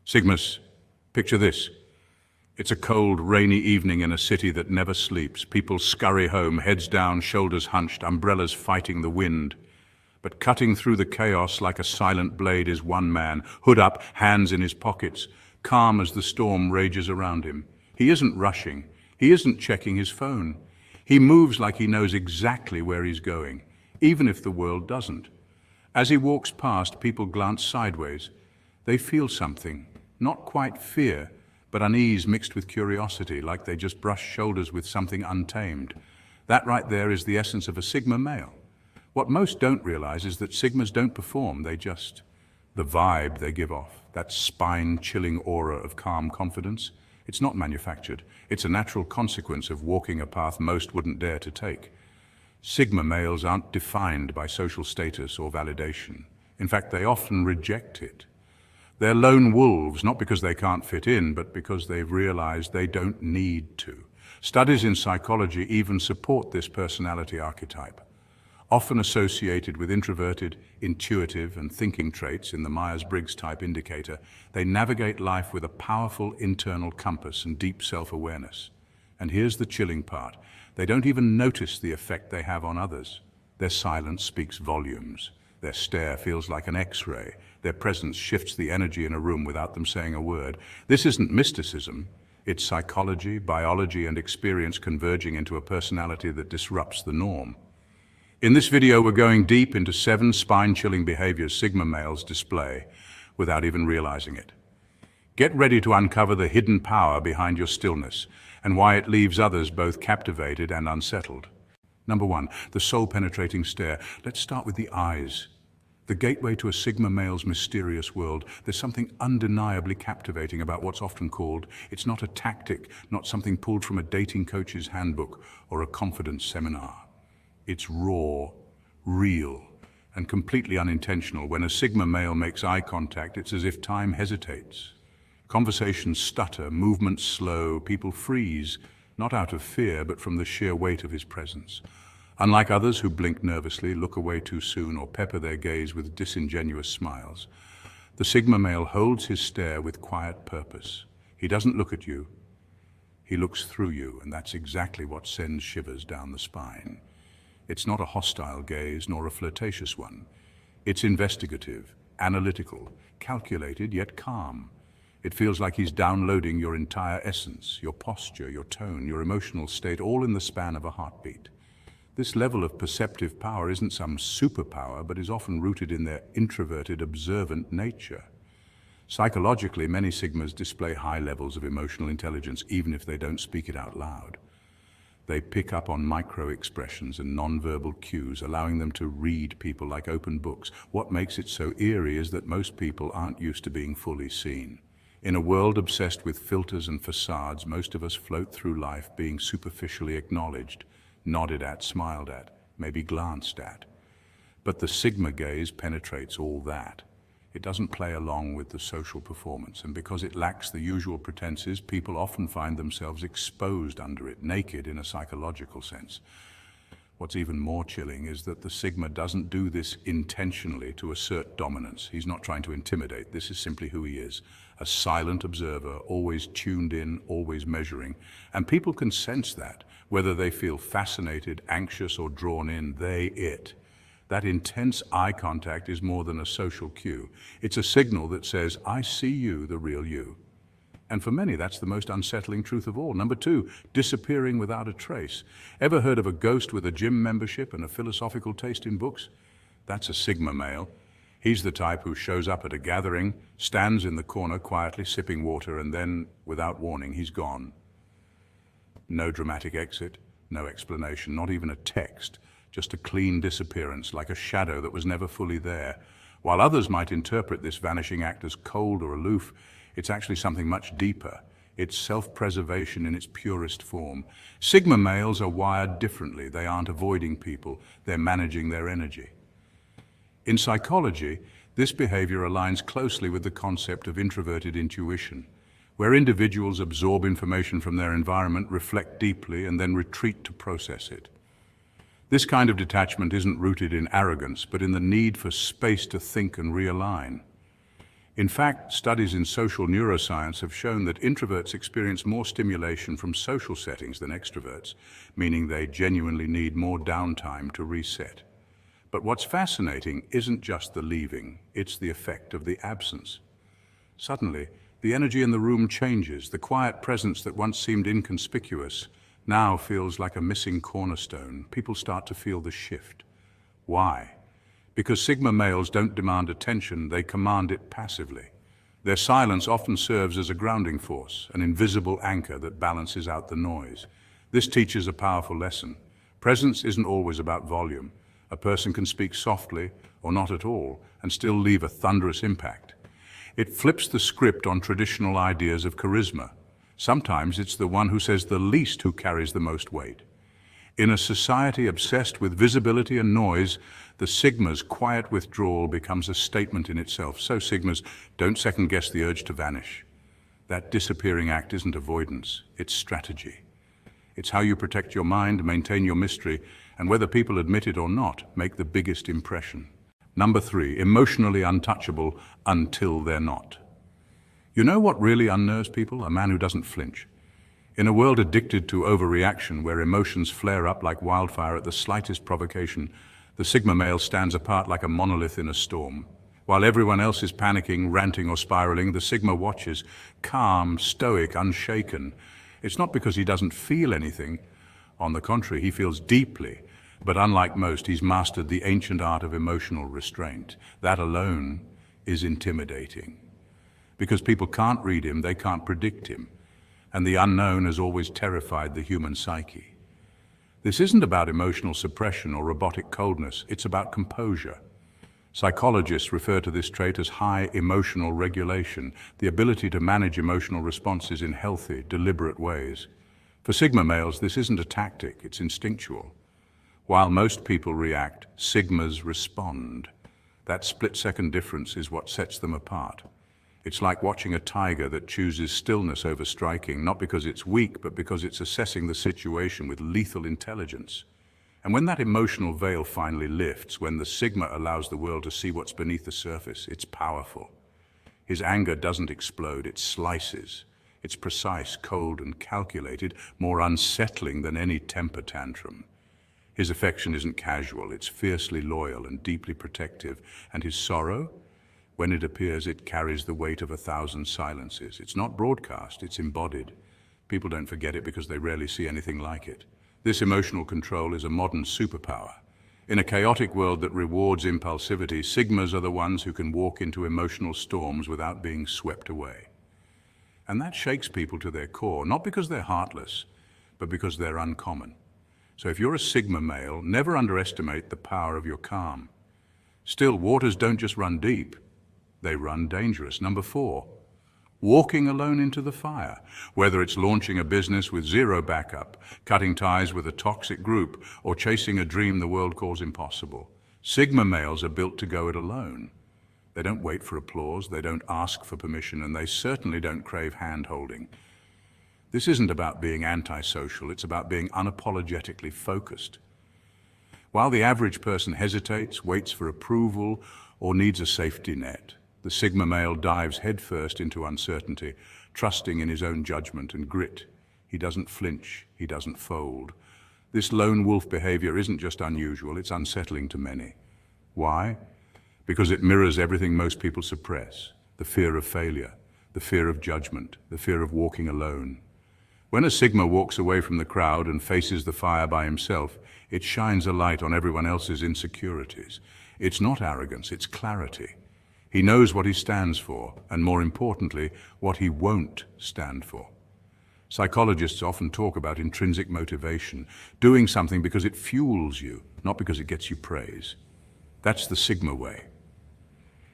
Sigmas, picture this. It's a cold, rainy evening in a city that never sleeps. People scurry home, heads down, shoulders hunched, umbrellas fighting the wind. But cutting through the chaos like a silent blade is one man, hood up, hands in his pockets, calm as the storm rages around him. He isn't rushing. He isn't checking his phone. He moves like he knows exactly where he's going, even if the world doesn't. As he walks past, people glance sideways. They feel something, not quite fear, but unease mixed with curiosity, like they just brush shoulders with something untamed. That right there is the essence of a Sigma male. What most don't realize is that Sigmas don't perform, the vibe they give off, that spine-chilling aura of calm confidence, it's not manufactured. It's a natural consequence of walking a path most wouldn't dare to take. Sigma males aren't defined by social status or validation. In fact, they often reject it. They're lone wolves, not because they can't fit in, but because they've realized they don't need to. Studies in psychology even support this personality archetype. Often associated with introverted, intuitive, and thinking traits in the Myers-Briggs type indicator, they navigate life with a powerful internal compass and deep self-awareness. And here's the chilling part. They don't even notice the effect they have on others. Their silence speaks volumes. Their stare feels like an X-ray. Their presence shifts the energy in a room without them saying a word. This isn't mysticism. It's psychology, biology, and experience converging into a personality that disrupts the norm. In this video, we're going deep into 7 spine-chilling behaviors Sigma males display without even realizing it. Get ready to uncover the hidden power behind your stillness and why it leaves others both captivated and unsettled. Number 1, the soul-penetrating stare. Let's start with the eyes. The gateway to a Sigma male's mysterious world. There's something undeniably captivating about what's often called, it's not a tactic, not something pulled from a dating coach's handbook or a confidence seminar. It's raw, real, and completely unintentional. When a Sigma male makes eye contact, it's as if time hesitates. Conversations stutter, movements slow, people freeze, not out of fear, but from the sheer weight of his presence. Unlike others who blink nervously, look away too soon, or pepper their gaze with disingenuous smiles, the Sigma male holds his stare with quiet purpose. He doesn't look at you, he looks through you, and that's exactly what sends shivers down the spine. It's not a hostile gaze, nor a flirtatious one. It's investigative, analytical, calculated, yet calm. It feels like he's downloading your entire essence, your posture, your tone, your emotional state, all in the span of a heartbeat. This level of perceptive power isn't some superpower, but is often rooted in their introverted, observant nature. Psychologically, many Sigmas display high levels of emotional intelligence, even if they don't speak it out loud. They pick up on micro-expressions and non-verbal cues, allowing them to read people like open books. What makes it so eerie is that most people aren't used to being fully seen. In a world obsessed with filters and facades, most of us float through life being superficially acknowledged, nodded at, smiled at, maybe glanced at. But the Sigma gaze penetrates all that. It doesn't play along with the social performance, and because it lacks the usual pretenses, people often find themselves exposed under it, naked in a psychological sense. What's even more chilling is that the Sigma doesn't do this intentionally to assert dominance. He's not trying to intimidate. This is simply who he is. A silent observer, always tuned in, always measuring. And people can sense that, whether they feel fascinated, anxious, or drawn in, it. That intense eye contact is more than a social cue. It's a signal that says, I see you, the real you. And for many, that's the most unsettling truth of all. Number 2, disappearing without a trace. Ever heard of a ghost with a gym membership and a philosophical taste in books? That's a Sigma male. He's the type who shows up at a gathering, stands in the corner quietly sipping water, and then, without warning, he's gone. No dramatic exit, no explanation, not even a text. Just a clean disappearance, like a shadow that was never fully there. While others might interpret this vanishing act as cold or aloof, it's actually something much deeper. It's self-preservation in its purest form. Sigma males are wired differently. They aren't avoiding people, they're managing their energy. In psychology, this behavior aligns closely with the concept of introverted intuition, where individuals absorb information from their environment, reflect deeply, and then retreat to process it. This kind of detachment isn't rooted in arrogance, but in the need for space to think and realign. In fact, studies in social neuroscience have shown that introverts experience more stimulation from social settings than extroverts, meaning they genuinely need more downtime to reset. But what's fascinating isn't just the leaving, it's the effect of the absence. Suddenly, the energy in the room changes. The quiet presence that once seemed inconspicuous now feels like a missing cornerstone. People start to feel the shift. Why? Because Sigma males don't demand attention, they command it passively. Their silence often serves as a grounding force, an invisible anchor that balances out the noise. This teaches a powerful lesson. Presence isn't always about volume. A person can speak softly, or not at all, and still leave a thunderous impact. It flips the script on traditional ideas of charisma. Sometimes it's the one who says the least who carries the most weight. In a society obsessed with visibility and noise, the Sigma's quiet withdrawal becomes a statement in itself. So Sigmas, don't second-guess the urge to vanish. That disappearing act isn't avoidance, it's strategy. It's how you protect your mind, maintain your mystery, and whether people admit it or not, make the biggest impression. Number 3, emotionally untouchable until they're not. You know what really unnerves people? A man who doesn't flinch. In a world addicted to overreaction, where emotions flare up like wildfire at the slightest provocation, the Sigma male stands apart like a monolith in a storm. While everyone else is panicking, ranting, or spiraling, the Sigma watches, calm, stoic, unshaken. It's not because he doesn't feel anything. On the contrary, he feels deeply. But unlike most, he's mastered the ancient art of emotional restraint. That alone is intimidating. Because people can't read him, they can't predict him. And the unknown has always terrified the human psyche. This isn't about emotional suppression or robotic coldness, it's about composure. Psychologists refer to this trait as high emotional regulation, the ability to manage emotional responses in healthy, deliberate ways. For Sigma males, this isn't a tactic, it's instinctual. While most people react, Sigmas respond. That split-second difference is what sets them apart. It's like watching a tiger that chooses stillness over striking, not because it's weak, but because it's assessing the situation with lethal intelligence. And when that emotional veil finally lifts, when the Sigma allows the world to see what's beneath the surface, it's powerful. His anger doesn't explode, it slices. It's precise, cold, and calculated, more unsettling than any temper tantrum. His affection isn't casual, it's fiercely loyal and deeply protective. And his sorrow? When it appears, it carries the weight of 1,000 silences. It's not broadcast, it's embodied. People don't forget it because they rarely see anything like it. This emotional control is a modern superpower. In a chaotic world that rewards impulsivity, Sigmas are the ones who can walk into emotional storms without being swept away. And that shakes people to their core, not because they're heartless, but because they're uncommon. So if you're a Sigma male, never underestimate the power of your calm. Still, waters don't just run deep. They run dangerous. Number 4, walking alone into the fire. Whether it's launching a business with zero backup, cutting ties with a toxic group, or chasing a dream the world calls impossible, Sigma males are built to go it alone. They don't wait for applause, they don't ask for permission, and they certainly don't crave hand-holding. This isn't about being antisocial, it's about being unapologetically focused. While the average person hesitates, waits for approval, or needs a safety net, the Sigma male dives headfirst into uncertainty, trusting in his own judgment and grit. He doesn't flinch, he doesn't fold. This lone wolf behavior isn't just unusual, it's unsettling to many. Why? Because it mirrors everything most people suppress: the fear of failure, the fear of judgment, the fear of walking alone. When a Sigma walks away from the crowd and faces the fire by himself, it shines a light on everyone else's insecurities. It's not arrogance, it's clarity. He knows what he stands for, and more importantly, what he won't stand for. Psychologists often talk about intrinsic motivation, doing something because it fuels you, not because it gets you praise. That's the Sigma way.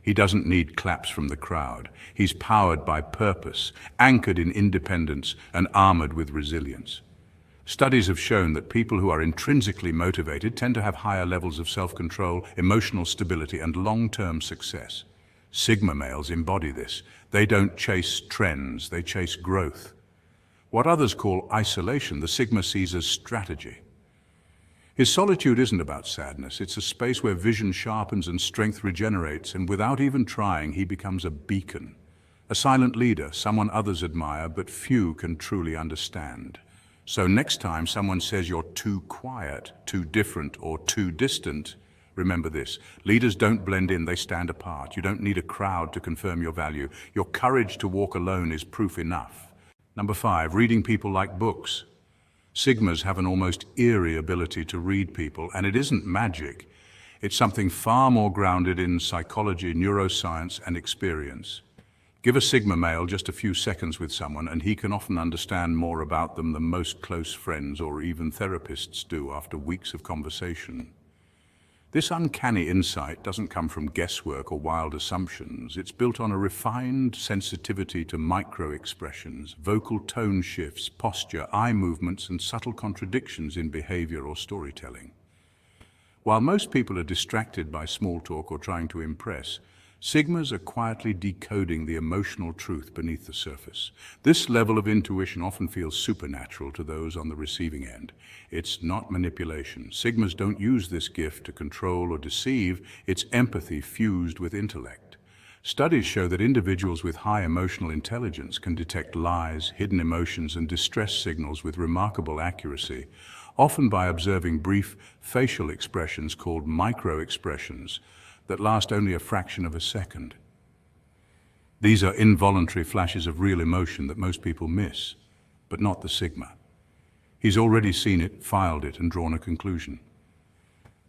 He doesn't need claps from the crowd. He's powered by purpose, anchored in independence, and armored with resilience. Studies have shown that people who are intrinsically motivated tend to have higher levels of self-control, emotional stability, and long-term success. Sigma males embody this. They don't chase trends, they chase growth. What others call isolation, the Sigma sees as strategy. His solitude isn't about sadness, it's a space where vision sharpens and strength regenerates, and without even trying, he becomes a beacon. A silent leader, someone others admire, but few can truly understand. So next time someone says you're too quiet, too different, or too distant, remember this: leaders don't blend in, they stand apart. You don't need a crowd to confirm your value. Your courage to walk alone is proof enough. Number 5, reading people like books. Sigmas have an almost eerie ability to read people, and it isn't magic. It's something far more grounded in psychology, neuroscience, and experience. Give a Sigma male just a few seconds with someone, and he can often understand more about them than most close friends or even therapists do after weeks of conversation. This uncanny insight doesn't come from guesswork or wild assumptions. It's built on a refined sensitivity to micro-expressions, vocal tone shifts, posture, eye movements, and subtle contradictions in behavior or storytelling. While most people are distracted by small talk or trying to impress, Sigmas are quietly decoding the emotional truth beneath the surface. This level of intuition often feels supernatural to those on the receiving end. It's not manipulation. Sigmas don't use this gift to control or deceive. It's empathy fused with intellect. Studies show that individuals with high emotional intelligence can detect lies, hidden emotions, and distress signals with remarkable accuracy, often by observing brief facial expressions called micro-expressions that last only a fraction of a second. These are involuntary flashes of real emotion that most people miss, but not the Sigma. He's already seen it, filed it, and drawn a conclusion.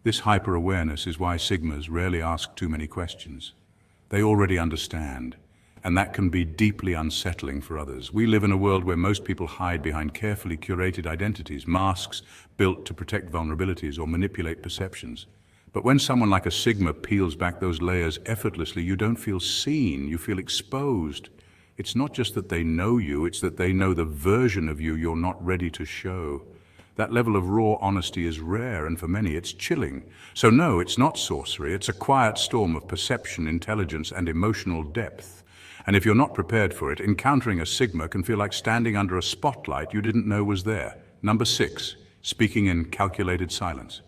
This hyper-awareness is why Sigmas rarely ask too many questions. They already understand, and that can be deeply unsettling for others. We live in a world where most people hide behind carefully curated identities, masks built to protect vulnerabilities or manipulate perceptions. But when someone like a Sigma peels back those layers effortlessly, you don't feel seen, you feel exposed. It's not just that they know you, it's that they know the version of you you're not ready to show. That level of raw honesty is rare, and for many it's chilling. So no, it's not sorcery, it's a quiet storm of perception, intelligence, and emotional depth. And if you're not prepared for it, encountering a Sigma can feel like standing under a spotlight you didn't know was there. Number 6, speaking in calculated silence.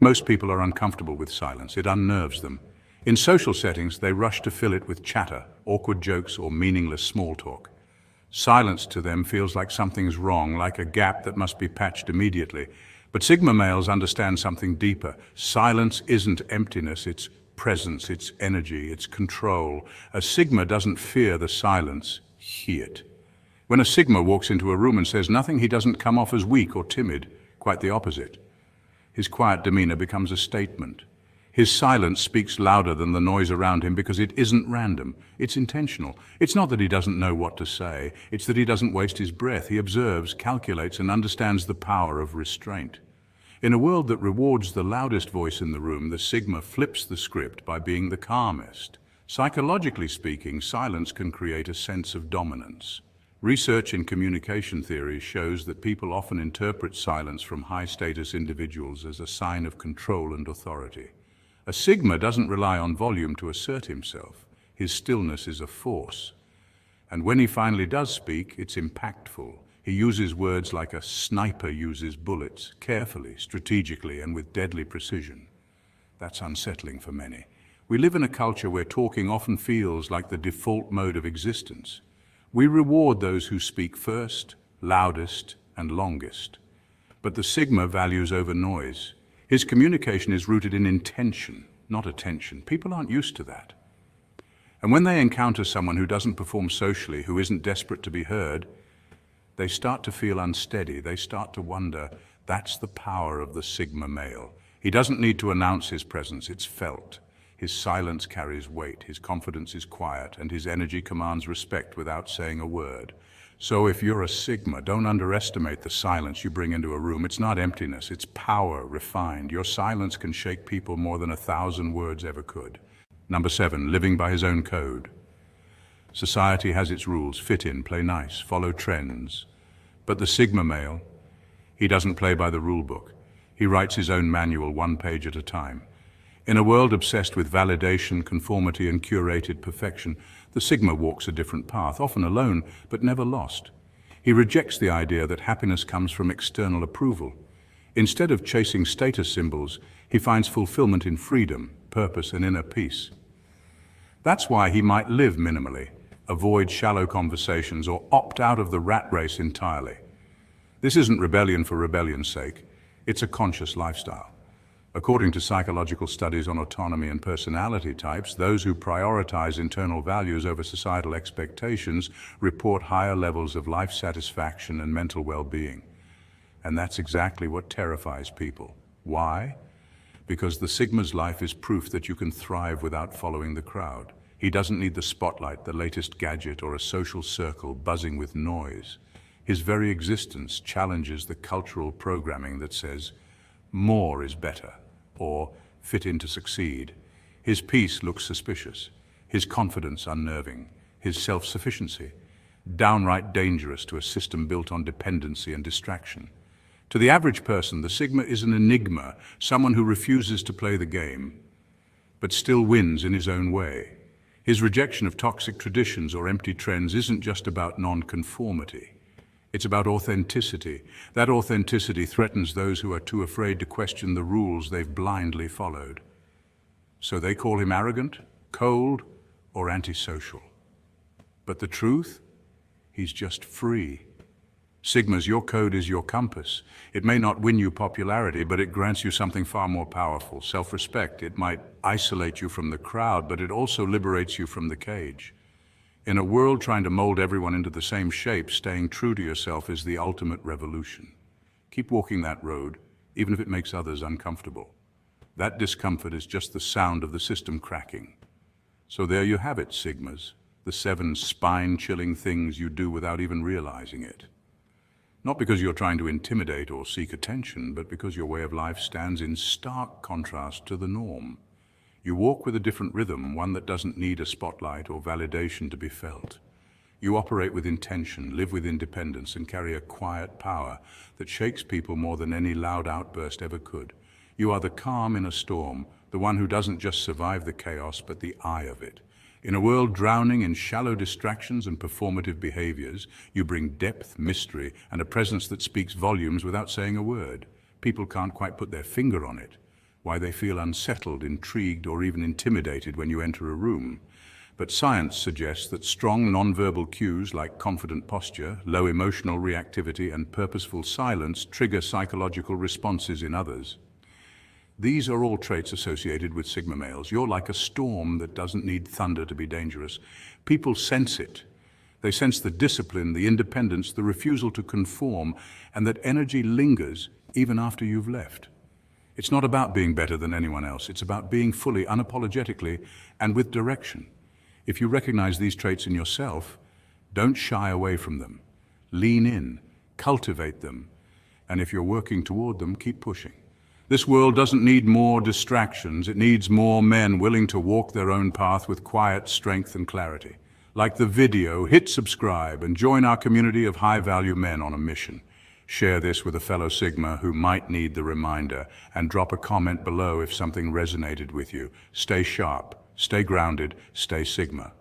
Most people are uncomfortable with silence. It unnerves them. In social settings, they rush to fill it with chatter, awkward jokes, or meaningless small talk. Silence to them feels like something's wrong, like a gap that must be patched immediately. But Sigma males understand something deeper. Silence isn't emptiness, it's presence, it's energy, it's control. A Sigma doesn't fear the silence, hear it. When a Sigma walks into a room and says nothing, he doesn't come off as weak or timid, quite the opposite. His quiet demeanor becomes a statement. His silence speaks louder than the noise around him because it isn't random, it's intentional. It's not that he doesn't know what to say, it's that he doesn't waste his breath. He observes, calculates, and understands the power of restraint. In a world that rewards the loudest voice in the room, the Sigma flips the script by being the calmest. Psychologically speaking, silence can create a sense of dominance. Research in communication theory shows that people often interpret silence from high-status individuals as a sign of control and authority. A Sigma doesn't rely on volume to assert himself. His stillness is a force. And when he finally does speak, it's impactful. He uses words like a sniper uses bullets, carefully, strategically, and with deadly precision. That's unsettling for many. We live in a culture where talking often feels like the default mode of existence. We reward those who speak first, loudest, and longest. But the Sigma values over noise. His communication is rooted in intention, not attention. People aren't used to that. And when they encounter someone who doesn't perform socially, who isn't desperate to be heard, they start to feel unsteady. They start to wonder. That's the power of the Sigma male. He doesn't need to announce his presence, it's felt. His silence carries weight, his confidence is quiet, and his energy commands respect without saying a word. So if you're a Sigma, don't underestimate the silence you bring into a room. It's not emptiness, it's power refined. Your silence can shake people more than 1,000 words ever could. Number 7, living by his own code. Society has its rules: fit in, play nice, follow trends. But the Sigma male, he doesn't play by the rule book. He writes his own manual, one page at a time. In a world obsessed with validation, conformity, and curated perfection, the Sigma walks a different path, often alone, but never lost. He rejects the idea that happiness comes from external approval. Instead of chasing status symbols, he finds fulfillment in freedom, purpose, and inner peace. That's why he might live minimally, avoid shallow conversations, or opt out of the rat race entirely. This isn't rebellion for rebellion's sake. It's a conscious lifestyle. According to psychological studies on autonomy and personality types, those who prioritize internal values over societal expectations report higher levels of life satisfaction and mental well-being. And that's exactly what terrifies people. Why? Because the Sigma's life is proof that you can thrive without following the crowd. He doesn't need the spotlight, the latest gadget, or a social circle buzzing with noise. His very existence challenges the cultural programming that says, more is better, or fit in to succeed. His peace looks suspicious, his confidence unnerving, his self-sufficiency downright dangerous to a system built on dependency and distraction. To the average person, the Sigma is an enigma, someone who refuses to play the game, but still wins in his own way. His rejection of toxic traditions or empty trends isn't just about non-conformity. It's about authenticity. That authenticity threatens those who are too afraid to question the rules they've blindly followed. So they call him arrogant, cold, or antisocial. But the truth? He's just free. Sigmas, your code is your compass. It may not win you popularity, but it grants you something far more powerful, self-respect. It might isolate you from the crowd, but it also liberates you from the cage. In a world trying to mold everyone into the same shape, staying true to yourself is the ultimate revolution. Keep walking that road, even if it makes others uncomfortable. That discomfort is just the sound of the system cracking. So there you have it, Sigmas, the 7 spine-chilling things you do without even realizing it. Not because you're trying to intimidate or seek attention, but because your way of life stands in stark contrast to the norm. You walk with a different rhythm, one that doesn't need a spotlight or validation to be felt. You operate with intention, live with independence, and carry a quiet power that shakes people more than any loud outburst ever could. You are the calm in a storm, the one who doesn't just survive the chaos, but the eye of it. In a world drowning in shallow distractions and performative behaviors, you bring depth, mystery, and a presence that speaks volumes without saying a word. People can't quite put their finger on it, why they feel unsettled, intrigued, or even intimidated when you enter a room. But science suggests that strong nonverbal cues like confident posture, low emotional reactivity, and purposeful silence trigger psychological responses in others. These are all traits associated with Sigma males. You're like a storm that doesn't need thunder to be dangerous. People sense it. They sense the discipline, the independence, the refusal to conform, and that energy lingers even after you've left. It's not about being better than anyone else. It's about being fully, unapologetically, and with direction. If you recognize these traits in yourself, don't shy away from them. Lean in, cultivate them, and if you're working toward them, keep pushing. This world doesn't need more distractions. It needs more men willing to walk their own path with quiet strength and clarity. Like the video, hit subscribe and join our community of high-value men on a mission. Share this with a fellow Sigma who might need the reminder, and drop a comment below if something resonated with you. Stay sharp, stay grounded, stay Sigma.